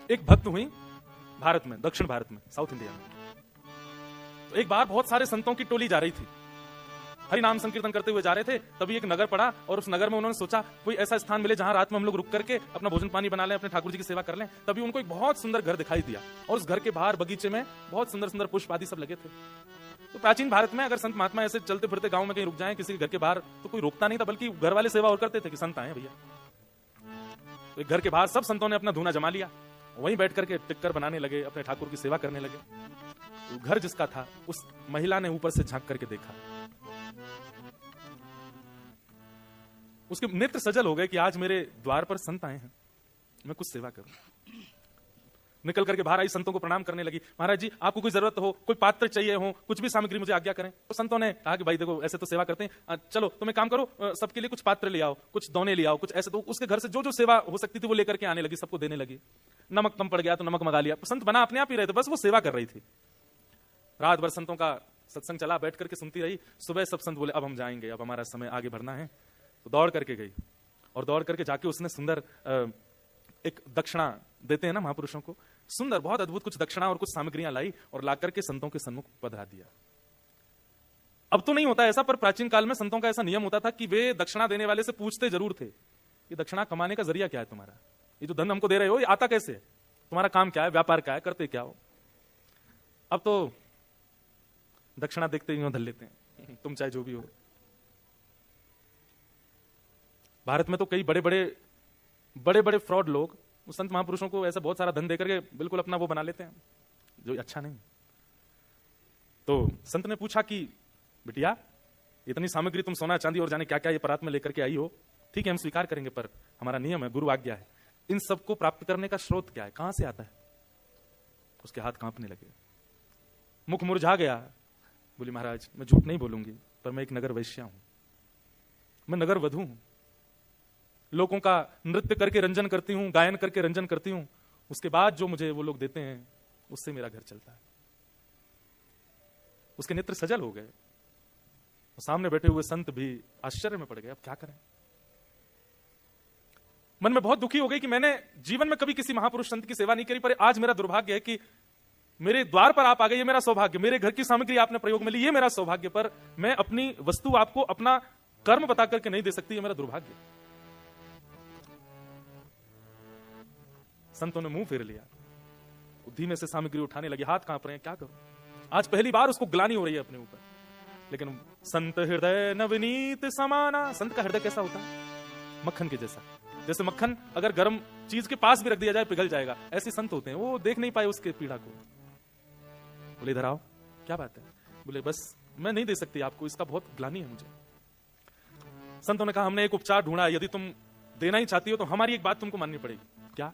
एक भक्त हुई भारत में, दक्षिण भारत में, साउथ इंडिया में। तो एक बार बहुत सारे संतों की टोली जा रही थी, हरि नाम संकीर्तन करते हुए जा रहे थे। तभी एक नगर पड़ा और उस नगर में उन्होंने सोचा कोई ऐसा स्थान मिले जहां रात में हम लोग रुक करके अपना भोजन पानी बना लें, अपने ठाकुर जी की सेवा कर लें। तभी उनको एक बहुत सुंदर घर दिखाई दिया और उस घर के बाहर बगीचे में बहुत सुंदर सुंदर पुष्प आदि सब लगे थे। तो प्राचीन भारत में अगर संत महात्मा ऐसे चलते फिरते गांव में कहीं रुक जाएं किसी के घर के बाहर, तो कोई रोकता नहीं था, बल्कि घर वाले सेवा और करते थे कि संत आए भैया। तो एक घर के बाहर सब संतों ने अपना धूना जमा लिया, वहीं बैठ करके टिक्कर बनाने लगे, अपने ठाकुर की सेवा करने लगे। तो घर जिसका था उस महिला ने ऊपर से झांक करके देखा, उसके नेत्र सजल हो गए कि आज मेरे द्वार पर संत आए हैं, मैं कुछ सेवा करूं। निकल करके बाहर आई, संतों को प्रणाम करने लगी। महाराज जी आपको कोई जरूरत हो, कोई पात्र चाहिए हो, कुछ भी सामग्री मुझे आज्ञा करें। तो संतों ने कहा कि भाई देखो ऐसे तो सेवा करते हैं, चलो तुम एक काम करो, सबके लिए कुछ पात्र ले आओ, कुछ दोने ले आओ, कुछ ऐसे। तो उसके घर से जो जो सेवा हो सकती थी वो लेकर के आने लगी, सबको देने लगी। नमक कम पड़ गया तो नमक मंगा लिया। संत बना अपने आप ही रहे थे, बस वो सेवा कर रही थी। रात भर संतों का सत्संग चला, बैठ करके सुनती रही। सुबह सब संत बोले अब हम जाएंगे, अब हमारा समय आगे बढ़ना है। तो दौड़ करके गई और दौड़ करके जाके उसने सुंदर एक दक्षिणा देते हैं ना महापुरुषों को, सुंदर बहुत अद्भुत कुछ दक्षिणा और कुछ सामग्रियां लाई और ला करके संतों के सम्मुख पधरा दिया। अब तो नहीं होता ऐसा, पर प्राचीन काल में संतों का ऐसा नियम होता था कि वे दक्षिणा देने वाले से पूछते जरूर थे कि दक्षिणा कमाने का जरिया क्या है तुम्हारा, ये जो धन हमको दे रहे हो ये आता कैसे है, तुम्हारा काम क्या है, व्यापार क्या है, करते क्या हो। अब तो दक्षिणा देखते ही धल लेते हैं, तुम चाहे जो भी हो। भारत में तो कई बड़े बड़े फ्रॉड लोग संत महापुरुषों को ऐसा बहुत सारा धन देकर के बिल्कुल अपना वो बना लेते हैं, जो अच्छा नहीं। तो संत ने पूछा कि बिटिया इतनी सामग्री तुम सोना चांदी और जाने क्या क्या ये परात में लेकर के आई हो, ठीक है हम स्वीकार करेंगे, पर हमारा नियम है, गुरु आज्ञा है, इन सबको प्राप्त करने का स्रोत क्या है, कहां से आता है। उसके हाथ कांपने लगे, मुख मुरझा गया। बोली महाराज मैं झूठ नहीं बोलूंगी, पर मैं एक नगर वैश्या हूं, मैं नगर वधू हूं, लोगों का नृत्य करके रंजन करती हूं, गायन करके रंजन करती हूं, उसके बाद जो मुझे वो लोग देते हैं उससे मेरा घर चलता है। उसके नेत्र सजल हो गए, सामने बैठे हुए संत भी आश्चर्य में पड़ गए, अब क्या करें। मन में बहुत दुखी हो गई कि मैंने जीवन में कभी किसी महापुरुष संत की सेवा नहीं करी, पर आज मेरा दुर्भाग्य है कि मेरे द्वार पर आप आ गए, ये मेरा सौभाग्य, मेरे घर की सामग्री आपने प्रयोग में ली, ये मेरा सौभाग्य, पर मैं अपनी वस्तु आपको अपना कर्म बता करके नहीं दे सकती, ये मेरा दुर्भाग्य। संतों ने मुंह फेर लिया, धीमे से सामग्री उठाने लगे, हाथ कांप रहे हैं, क्या करूं। आज पहली बार उसको ग्लानि हो रही है अपने ऊपर, लेकिन संत हृदय नवनीत समाना। संत का हृदय कैसा होता है, मक्खन के जैसा, जैसे मक्खन अगर गर्म चीज के पास भी रख दिया जाए पिघल जाएगा, ऐसे संत होते हैं, वो देख नहीं पाए उसके पीड़ा को। बोले इधर आओ, क्या बात है। बोले बस मैं नहीं दे सकती आपको, इसका बहुत ग्लानि है मुझे। संतों ने कहा हमने एक उपचार ढूंढा, यदि तुम देना ही चाहती हो तो हमारी एक बात तुमको माननी पड़ेगी। क्या?